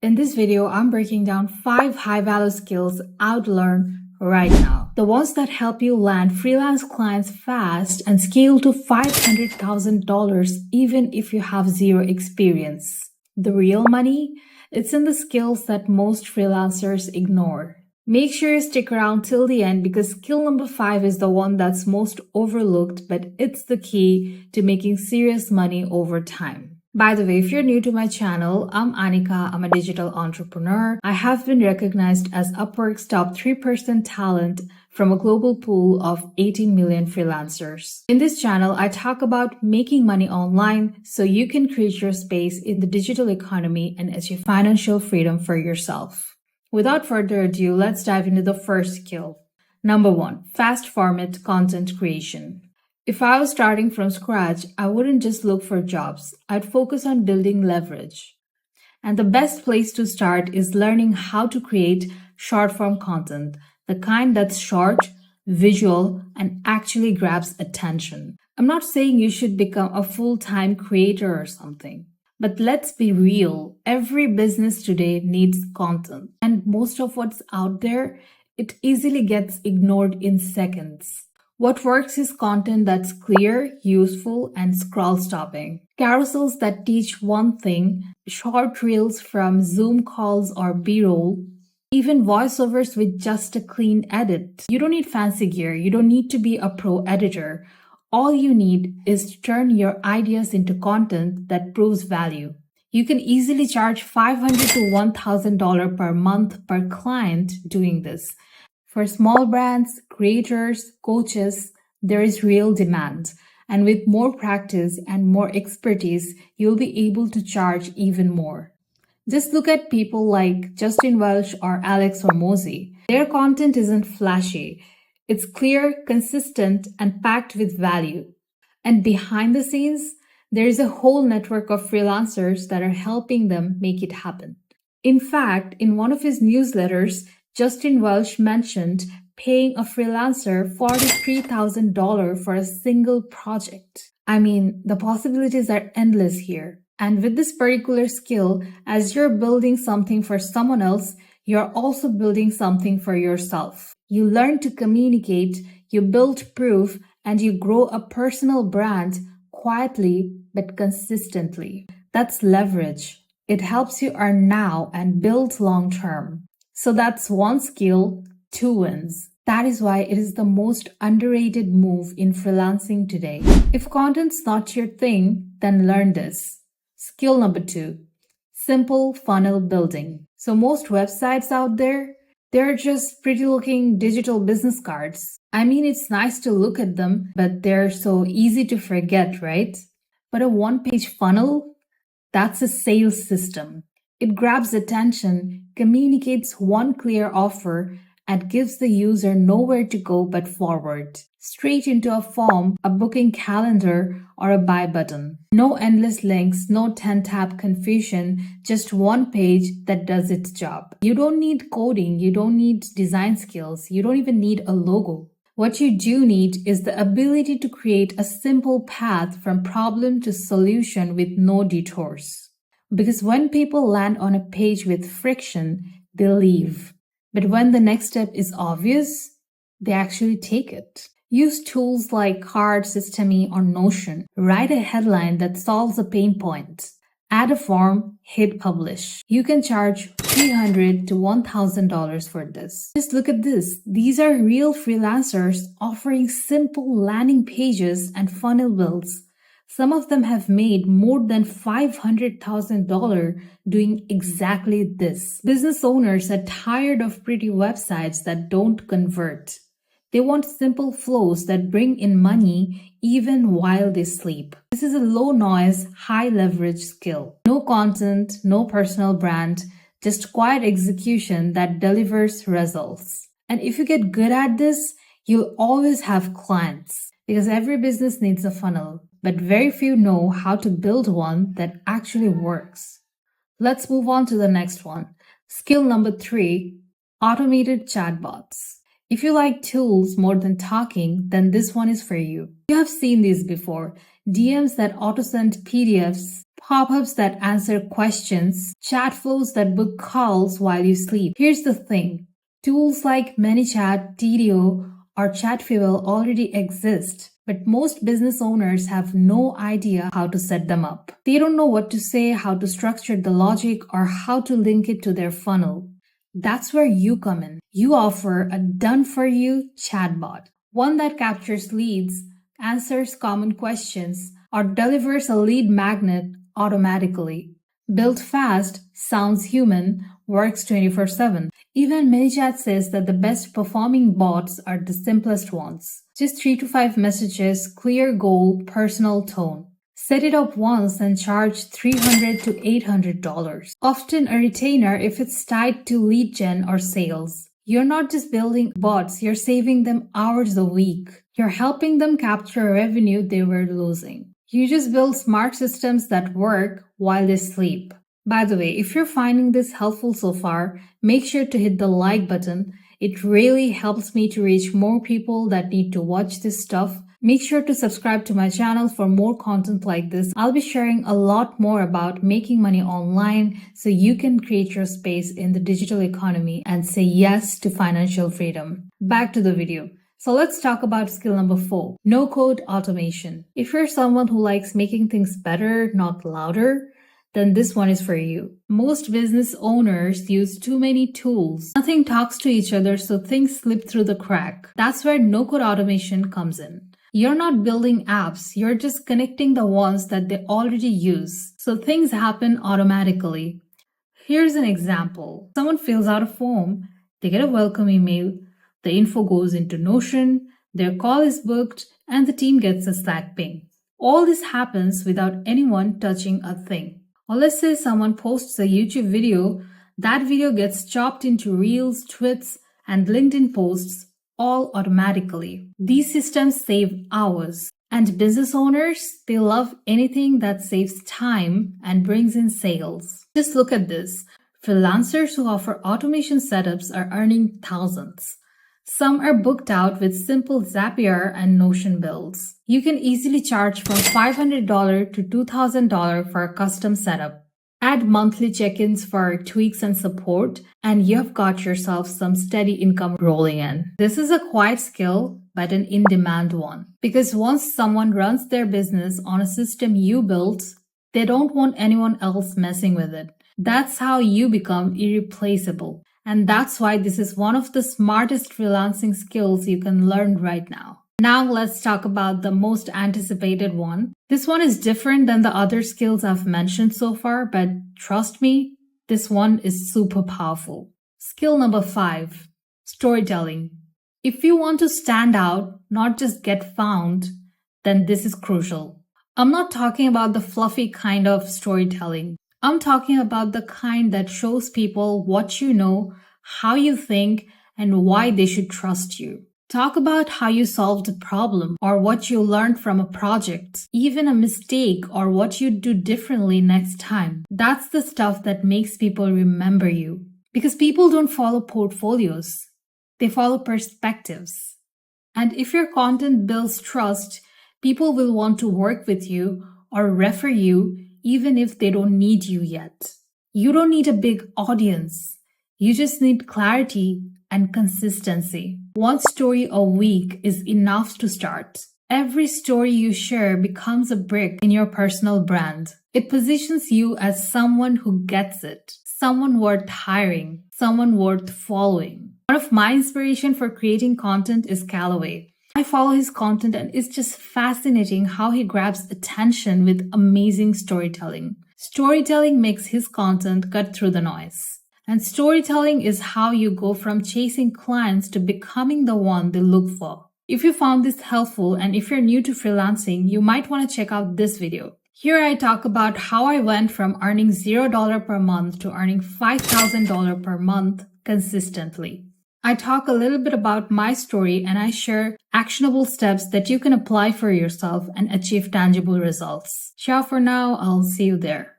In this video, I'm breaking down 5 high-value skills I would learn right now. The ones that help you land freelance clients fast and scale to $500,000 even if you have zero experience. The real money? It's in the skills that most freelancers ignore. Make sure you stick around till the end because skill number 5 is the one that's most overlooked, but it's the key to making serious money over time. By the way, if you're new to my channel, I'm Anika. I'm a digital entrepreneur. I have been recognized as Upwork's top 3% talent from a global pool of 18 million freelancers. In this channel, I talk about making money online so you can create your space in the digital economy and achieve financial freedom for yourself. Without further ado, let's dive into the first skill. Number 1, fast format content creation. If I was starting from scratch, I wouldn't just look for jobs. I'd focus on building leverage. And the best place to start is learning how to create short-form content, the kind that's short, visual, and actually grabs attention. I'm not saying you should become a full-time creator or something. But let's be real, every business today needs content. And most of what's out there, it easily gets ignored in seconds. What works is content that's clear, useful, and scroll-stopping. Carousels that teach one thing, short reels from Zoom calls or B-roll, even voiceovers with just a clean edit. You don't need fancy gear. You don't need to be a pro editor. All you need is to turn your ideas into content that proves value. You can easily charge $500 to $1,000 per month per client doing this. For small brands, creators, coaches, there is real demand. And with more practice and more expertise, you'll be able to charge even more. Just look at people like Justin Welsh or Alex Hormozi. Their content isn't flashy. It's clear, consistent, and packed with value. And behind the scenes, there is a whole network of freelancers that are helping them make it happen. In fact, in one of his newsletters, Justin Welsh mentioned paying a freelancer $43,000 for a single project. I mean, the possibilities are endless here. And with this particular skill, as you're building something for someone else, you're also building something for yourself. You learn to communicate, you build proof, and you grow a personal brand quietly but consistently. That's leverage. It helps you earn now and build long term. So that's one skill, 2 wins. That is why it is the most underrated move in freelancing today. If content's not your thing, then learn this. Skill number 2, simple funnel building. So most websites out there, they're just pretty looking digital business cards. I mean, it's nice to look at them, but they're so easy to forget, right? But a one-page funnel, that's a sales system. It grabs attention, communicates one clear offer, and gives the user nowhere to go but forward. Straight into a form, a booking calendar, or a buy button. No endless links, no 10-tab confusion, just one page that does its job. You don't need coding, you don't need design skills, you don't even need a logo. What you do need is the ability to create a simple path from problem to solution with no detours. Because when people land on a page with friction, they leave. But when the next step is obvious, they actually take it. Use tools like Card, Systemy, or Notion. Write a headline that solves a pain point. Add a form, hit publish. You can charge $300 to $1,000 for this. Just look at this. These are real freelancers offering simple landing pages and funnel builds. Some of them have made more than $500,000 doing exactly this. Business owners are tired of pretty websites that don't convert. They want simple flows that bring in money even while they sleep. This is a low-noise, high-leverage skill. No content, no personal brand, just quiet execution that delivers results. And if you get good at this, you'll always have clients because every business needs a funnel. But very few know how to build one that actually works. Let's move on to the next one. Skill number 3, automated chatbots. If you like tools more than talking, then this one is for you. You have seen these before. DMs that auto-send PDFs, pop-ups that answer questions, chat flows that book calls while you sleep. Here's the thing. Tools like ManyChat, TDO, or Chatfuel already exist, but most business owners have no idea how to set them up. They don't know what to say, how to structure the logic, or how to link it to their funnel. That's where you come in. You offer a done-for-you chatbot, one that captures leads, answers common questions, or delivers a lead magnet automatically. Built fast, sounds human, works 24/7. Even ManyChat says that the best performing bots are the simplest ones. Just 3 to 5 messages, clear goal, personal tone. Set it up once and charge $300 to $800. Often a retainer if it's tied to lead gen or sales. You're not just building bots, you're saving them hours a week. You're helping them capture revenue they were losing. You just build smart systems that work while they sleep. By the way, if you're finding this helpful so far, make sure to hit the like button. It really helps me to reach more people that need to watch this stuff. Make sure to subscribe to my channel for more content like this. I'll be sharing a lot more about making money online so you can create your space in the digital economy and say yes to financial freedom. Back to the video. So let's talk about skill number 4, no-code automation. If you're someone who likes making things better, not louder, then this one is for you. Most business owners use too many tools. Nothing talks to each other, so things slip through the crack. That's where no-code automation comes in. You're not building apps, you're just connecting the ones that they already use. So things happen automatically. Here's an example. Someone fills out a form, they get a welcome email, the info goes into Notion, their call is booked, and the team gets a Slack ping. All this happens without anyone touching a thing. Or let's say someone posts a YouTube video, that video gets chopped into Reels, Tweets, and LinkedIn posts all automatically. These systems save hours. And business owners, they love anything that saves time and brings in sales. Just look at this. Freelancers who offer automation setups are earning thousands. Some are booked out with simple Zapier and Notion builds. You can easily charge from $500 to $2,000 for a custom setup. Add monthly check-ins for tweaks and support, and you've got yourself some steady income rolling in. This is a quiet skill, but an in-demand one. Because once someone runs their business on a system you built, they don't want anyone else messing with it. That's how you become irreplaceable. And that's why this is one of the smartest freelancing skills you can learn right now. Now let's talk about the most anticipated one. This one is different than the other skills I've mentioned so far, but trust me, this one is super powerful. Skill number 5, storytelling. If you want to stand out, not just get found, then this is crucial. I'm not talking about the fluffy kind of storytelling. I'm talking about the kind that shows people what you know, how you think, and why they should trust you. Talk about how you solved a problem or what you learned from a project, even a mistake or what you'd do differently next time. That's the stuff that makes people remember you. Because people don't follow portfolios, they follow perspectives. And if your content builds trust, people will want to work with you or refer you even if they don't need you yet. You don't need a big audience. You just need clarity and consistency. One story a week is enough to start. Every story you share becomes a brick in your personal brand. It positions you as someone who gets it, someone worth hiring, someone worth following. One of my inspiration for creating content is Callaway. I follow his content and it's just fascinating how he grabs attention with amazing storytelling. Storytelling makes his content cut through the noise. And storytelling is how you go from chasing clients to becoming the one they look for. If you found this helpful and if you're new to freelancing, you might want to check out this video. Here I talk about how I went from earning $0 per month to earning $5,000 per month consistently. I talk a little bit about my story and I share actionable steps that you can apply for yourself and achieve tangible results. Ciao for now, I'll see you there.